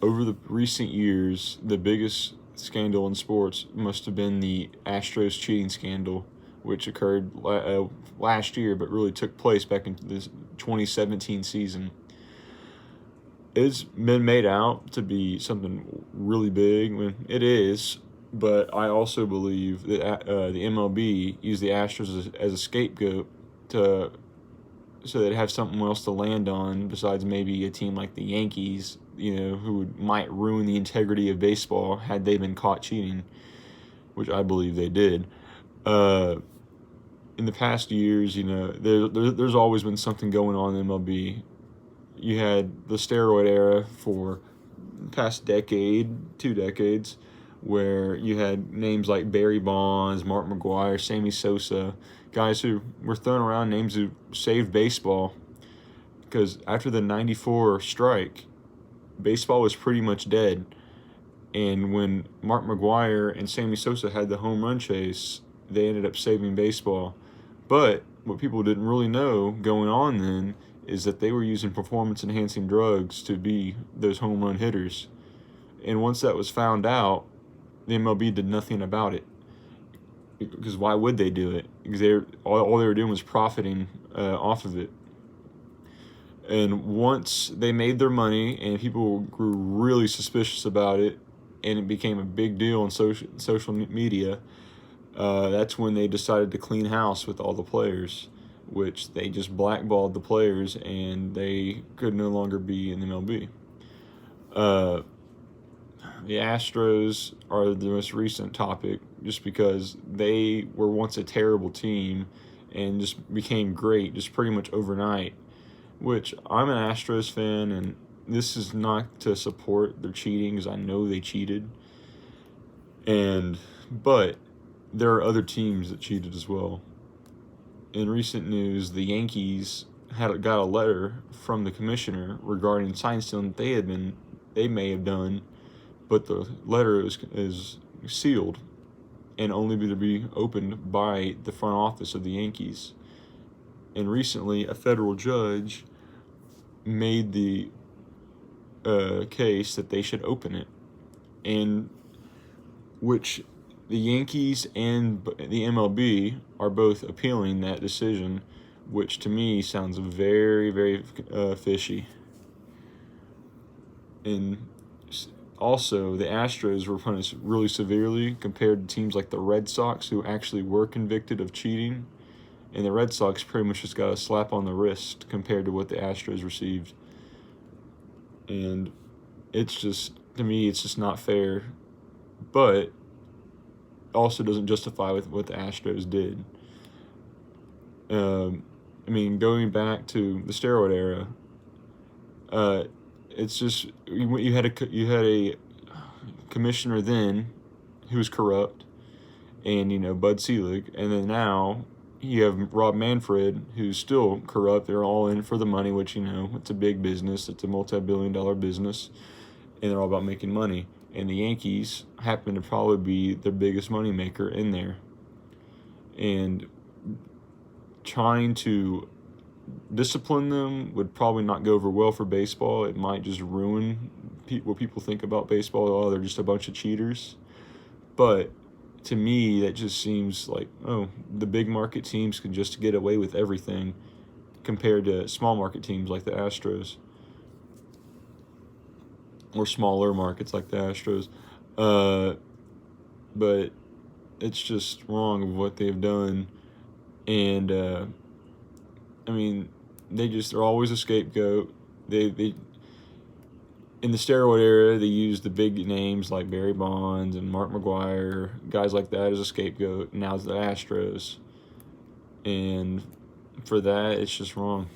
over the recent years, the biggest scandal in sports must have been the Astros cheating scandal, which occurred last year, but really took place back in the 2017 season. It's been made out to be something really big. I mean, it is, but I also believe that the MLB used the Astros as a scapegoat to so they'd have something else to land on besides maybe a team like the Yankees, who might ruin the integrity of baseball had they been caught cheating, which I believe they did. In the past years, there's always been something going on in MLB. You had the steroid era for the past decade, 2 decades, where you had names like Barry Bonds, Mark McGwire, Sammy Sosa, guys who were throwing around names who saved baseball. Because after the '94 strike, baseball was pretty much dead. And when Mark McGwire and Sammy Sosa had the home run chase, they ended up saving baseball. But what people didn't really know going on then is that they were using performance-enhancing drugs to be those home run hitters. And once that was found out, the MLB did nothing about it. Because why would they do it? Because all they were doing was profiting off of it. And once they made their money and people grew really suspicious about it, and it became a big deal on social media, that's when they decided to clean house with all the players, which they just blackballed the players and they could no longer be in the MLB. The Astros are the most recent topic just because they were once a terrible team and just became great just pretty much overnight, which I'm an Astros fan, and this is not to support their cheating because I know they cheated, but there are other teams that cheated as well. In recent news, the Yankees got a letter from the commissioner regarding sign stealing that they may have done, but the letter is sealed and only to be opened by the front office of the Yankees. And recently, a federal judge made the case that they should open it, and which the Yankees and the MLB are both appealing that decision, which to me sounds very, very fishy. And also, the Astros were punished really severely compared to teams like the Red Sox, who actually were convicted of cheating. And the Red Sox pretty much just got a slap on the wrist compared to what the Astros received. And to me, it's just not fair. But also doesn't justify with what the Astros did. Going back to the steroid era, it's just you had a commissioner then who was corrupt, and Bud Selig, and then now you have Rob Manfred who's still corrupt. They're all in for the money, which it's a big business, it's a multi-billion-dollar business, and they're all about making money. And the Yankees happen to probably be their biggest moneymaker in there, and trying to discipline them would probably not go over well for baseball. It might just ruin what people think about baseball. Oh, they're just a bunch of cheaters. But to me, that just seems like, the big market teams can just get away with everything compared to small market teams like the Astros, or smaller markets like the Astros. But it's just wrong of what they've done. And they're always a scapegoat. They in the steroid era, they used the big names like Barry Bonds and Mark McGwire, guys like that, as a scapegoat. Now it's the Astros, and for that, it's just wrong.